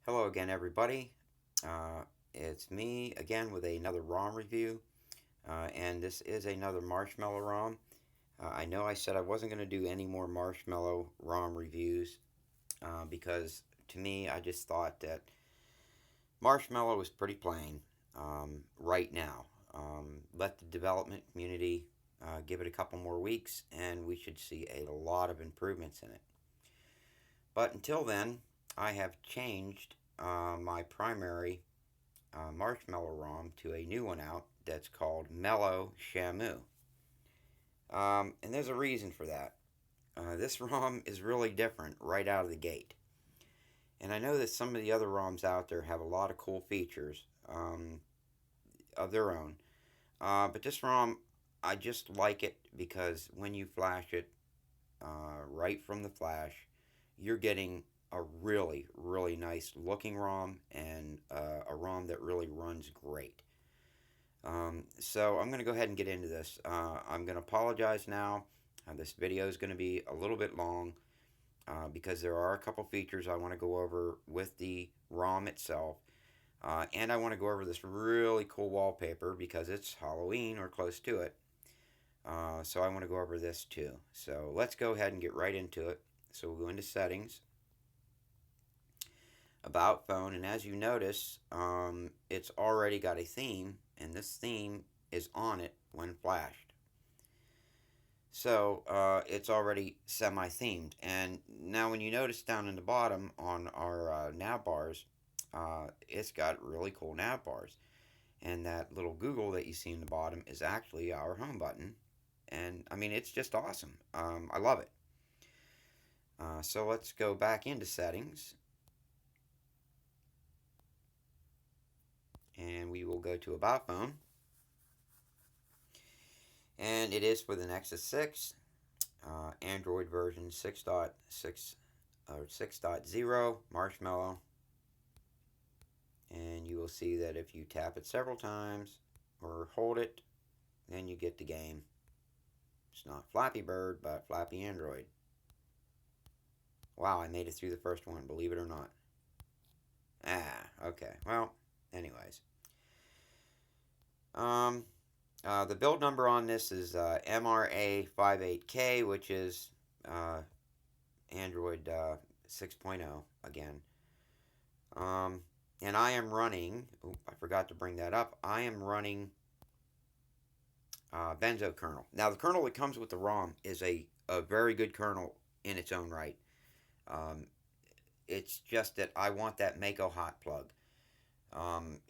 Hello again, everybody. It's me again with another ROM review, and this is another Marshmallow ROM. I know I said I wasn't going to do any more Marshmallow ROM reviews because to me, I just thought that Marshmallow was pretty plain right now. Let the development community give it a couple more weeks, and we should see a lot of improvements in it. But until then, I have changed my primary Marshmallow ROM to a new one out that's called Mellow-Shamu. And there's a reason for that. This ROM is really different right out of the gate. And I know that some of the other ROMs out there have a lot of cool features of their own. But this ROM, I just like it because when you flash it right from the flash, you're getting a really, really nice looking ROM and a ROM that really runs great. So I'm going to go ahead and get into this. I'm going to apologize now. This video is going to be a little bit long because there are a couple features I want to go over with the ROM itself. And I want to go over this really cool wallpaper because it's Halloween or close to it. So I want to go over this too. So let's go ahead and get right into it. So we'll go into settings, about phone, and as you notice, it's already got a theme, and this theme is on it when flashed. So it's already semi-themed. And now when you notice down in the bottom on our nav bars, it's got really cool nav bars. And that little Google that you see in the bottom is actually our home button. And I mean, it's just awesome. I love it. So let's go back into settings. And we will go to About Phone. And it is for the Nexus 6, Android version 6.6 or 6.0 Marshmallow. And you will see that if you tap it several times or hold it, then you get the game. It's not Flappy Bird, but Flappy Android. Wow, I made it through the first one, believe it or not. Okay. Well, anyways. The build number on this is MRA58K, which is Android 6.0 again. And I am running, I forgot to bring that up, I am running Benzo Kernel. Now, the kernel that comes with the ROM is a very good kernel in its own right. It's just that I want that Mako hot plug.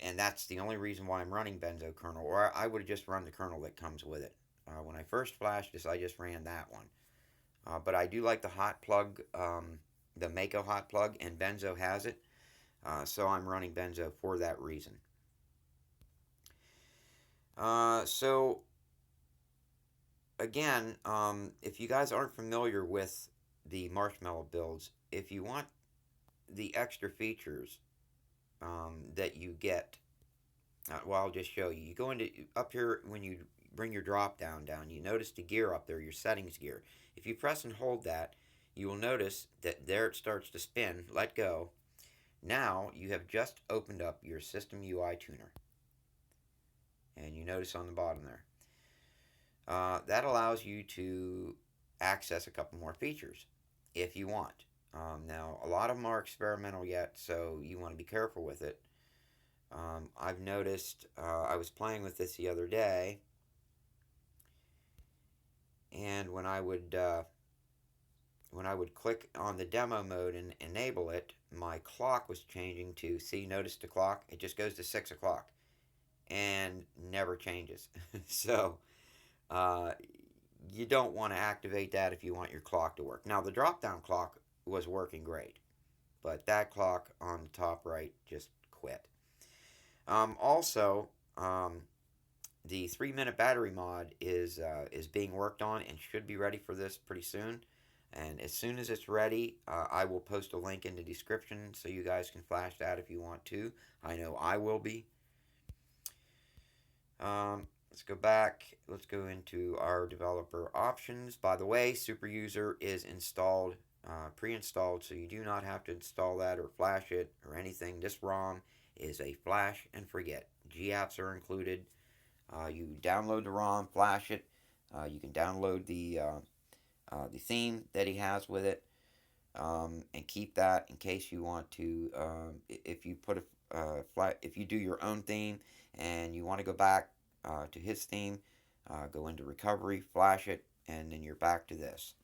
And that's the only reason why I'm running Benzo Kernel, or I would have just run the kernel that comes with it. When I first flashed this, I just ran that one. But I do like the hot plug, the Mako hot plug, and Benzo has it. So I'm running Benzo for that reason. So again, if you guys aren't familiar with the Marshmallow builds, if you want the extra features that you get, well, I'll just show you. You go into up here when you bring your drop down, you notice the gear up there, your settings gear. If you press and hold that, you will notice that there it starts to spin. Let go. Now you have just opened up your System UI Tuner. And you notice on the bottom there. That allows you to access a couple more features if you want. Now, a lot of them are experimental yet, so you want to be careful with it. I've noticed, I was playing with this the other day, and when I would click on the demo mode and enable it, my clock was changing to, see, notice the clock? It just goes to 6 o'clock and never changes. So, you don't want to activate that if you want your clock to work. Now, the drop-down clock was working great, but that clock on the top right just quit. Also, the 3-minute battery mod is being worked on and should be ready for this pretty soon. And as soon as it's ready, I will post a link in the description so you guys can flash that if you want to. I know I will be. Let's go back. Let's go into our developer options. By the way, Super User is installed pre-installed, so you do not have to install that or flash it or anything. This ROM is a flash and forget. G-apps are included. You download the ROM, flash it. You can download the theme that he has with it, and keep that in case you want to. If you put if you do your own theme and you want to go back to his theme, go into recovery, flash it, and then you're back to this.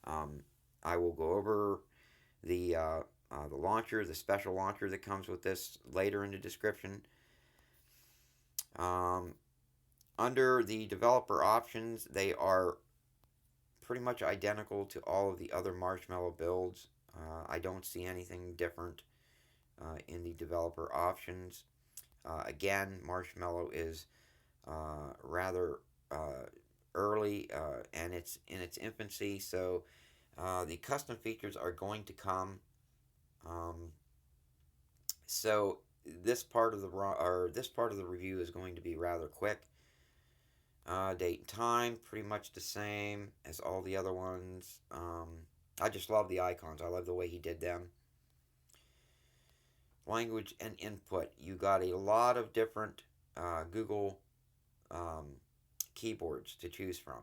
Um, I will go over the launcher, the special launcher that comes with this later in the description. Um, Under the developer options, they are pretty much identical to all of the other Marshmallow builds. I don't see anything different in the developer options. Again, Marshmallow is rather early and it's in its infancy, so the custom features are going to come. Um, so this part of the review is going to be rather quick. Date and time, pretty much the same as all the other ones. I just love the icons. I love the way he did them. Language and input. You got a lot of different Google um, keyboards to choose from.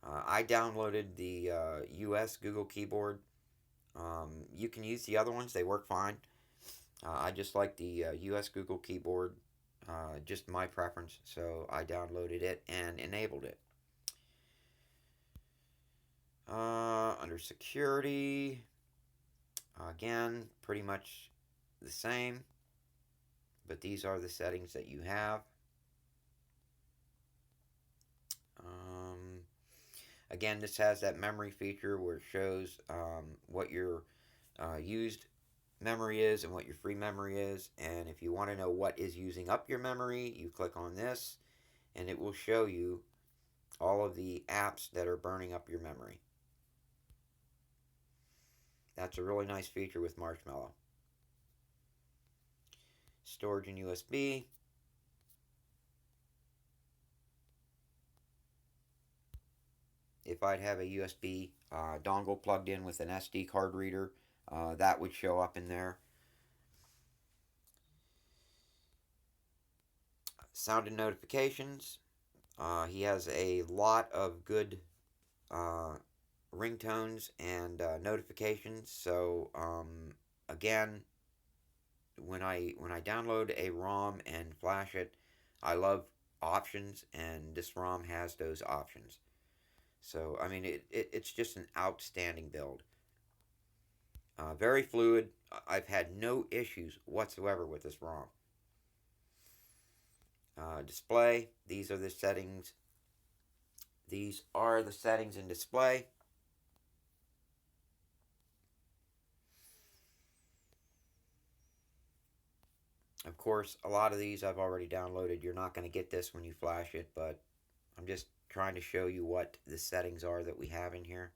I downloaded the US Google keyboard. You can use the other ones, they work fine. I just like the US Google keyboard, just my preference, so I downloaded it and enabled it. Under security, again, pretty much the same, but these are the settings that you have. Um, Again, this has that memory feature where it shows what your used memory is and what your free memory is. And if you want to know what is using up your memory, you click on this and it will show you all of the apps that are burning up your memory. That's a really nice feature with Marshmallow. Storage in USB. If I'd have a USB dongle plugged in with an SD card reader, that would show up in there. Sound and notifications. He has a lot of good uh, ringtones and notifications. So again, when I download a ROM and flash it, I love options, and this ROM has those options. So I mean, it's just an outstanding build. Very fluid. I've had no issues whatsoever with this ROM. Display. These are the settings. These are the settings in display. Of course, a lot of these I've already downloaded. You're not going to get this when you flash it, but I'm just trying to show you what the settings are that we have in here.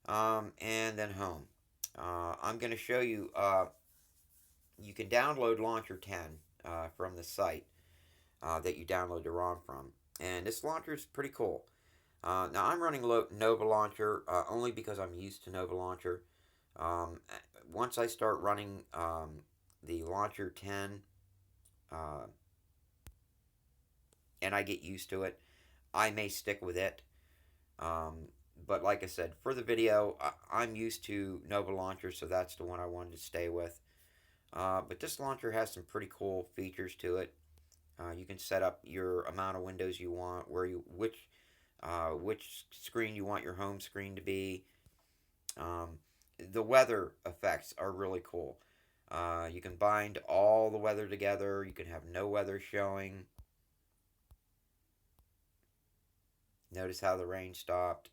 And then home. I'm going to show you, you can download Launcher 10 from the site that you download the ROM from. And this launcher is pretty cool. Now I'm running Nova Launcher only because I'm used to Nova Launcher. Um, Once I start running the Launcher 10 uh, and I get used to it, I may stick with it. Um, but like I said, for the video, I'm used to Nova Launcher, so that's the one I wanted to stay with. But this launcher has some pretty cool features to it. You can set up your amount of windows you want, which screen you want your home screen to be. Um, the weather effects are really cool. You can bind all the weather together. You can have no weather showing. Notice how the rain stopped.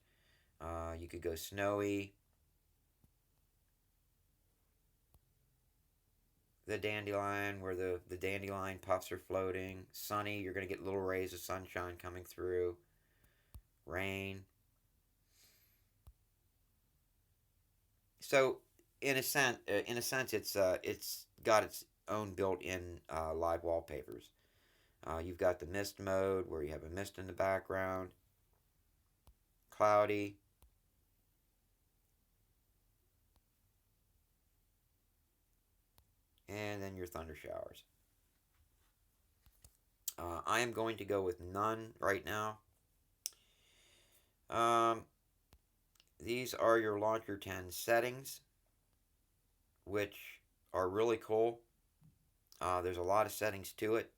You could go snowy. The dandelion, where the dandelion puffs are floating. Sunny, you're going to get little rays of sunshine coming through. Rain. So, in a sense, it's got its own built-in live wallpapers. You've got the mist mode, where you have a mist in the background. Cloudy. and then your thunder showers. I am going to go with none right now. These are your Launcher 10 settings, which are really cool. There's a lot of settings to it.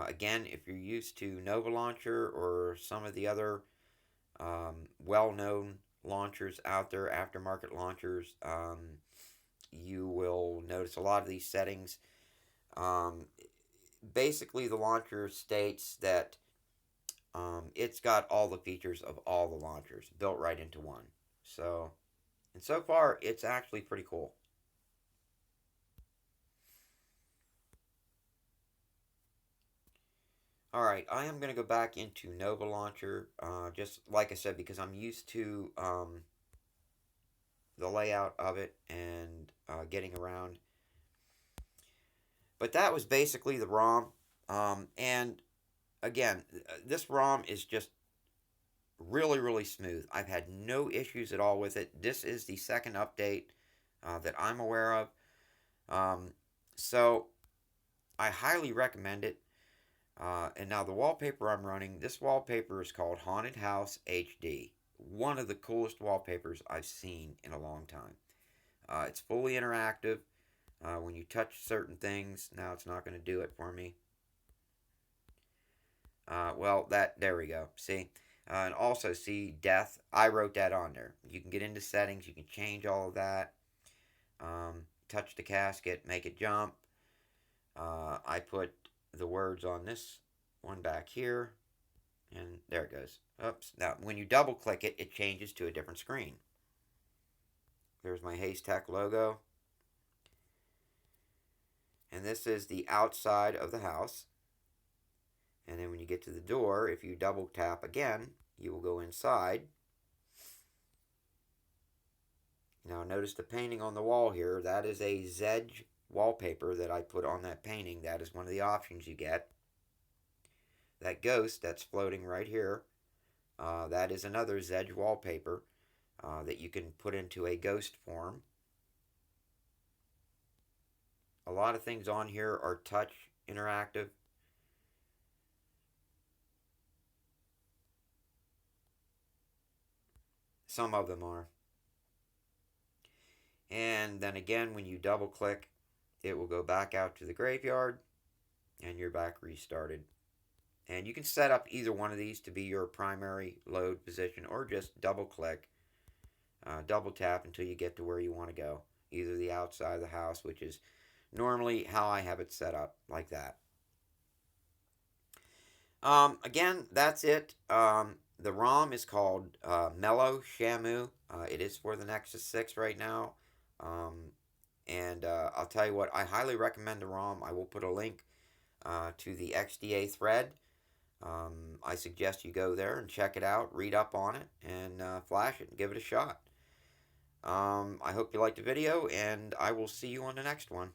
Again, if you're used to Nova Launcher or some of the other well-known launchers out there, aftermarket launchers, you will notice a lot of these settings. Basically, the launcher states that it's got all the features of all the launchers built right into one. So, and so far, it's actually pretty cool. Alright, I am going to go back into Nova Launcher, just like I said, because I'm used to the layout of it and getting around. But that was basically the ROM. And again, this ROM is just really, really smooth. I've had no issues at all with it. This is the second update that I'm aware of. So I highly recommend it. And now the wallpaper I'm running, this wallpaper is called Haunted House HD. One of the coolest wallpapers I've seen in a long time. It's fully interactive. When you touch certain things, now it's not going to do it for me. Well, there we go. See? And also, see, death. I wrote that on there. You can get into settings. You can change all of that. Touch the casket, make it jump. I put the words on this one back here. And there it goes. Oops. Now, when you double click it, it changes to a different screen. There's my Haystack logo. And this is the outside of the house. And then when you get to the door, if you double tap again, you will go inside. Now notice the painting on the wall here. That is a Zedge wallpaper that I put on that painting. That is one of the options you get. That ghost that's floating right here, that is another Zedge wallpaper that you can put into a ghost form. A lot of things on here are touch interactive. Some of them are. And then again, when you double click, it will go back out to the graveyard and you're back restarted. And you can set up either one of these to be your primary load position, or just double click, double tap until you get to where you want to go. Either the outside of the house, which is normally how I have it set up, like that. Again, that's it. The ROM is called Mellow-Shamu. It is for the Nexus 6 right now. And I'll tell you what, I highly recommend the ROM. I will put a link to the XDA thread. I suggest you go there and check it out, read up on it, and flash it and give it a shot. I hope you liked the video, and I will see you on the next one.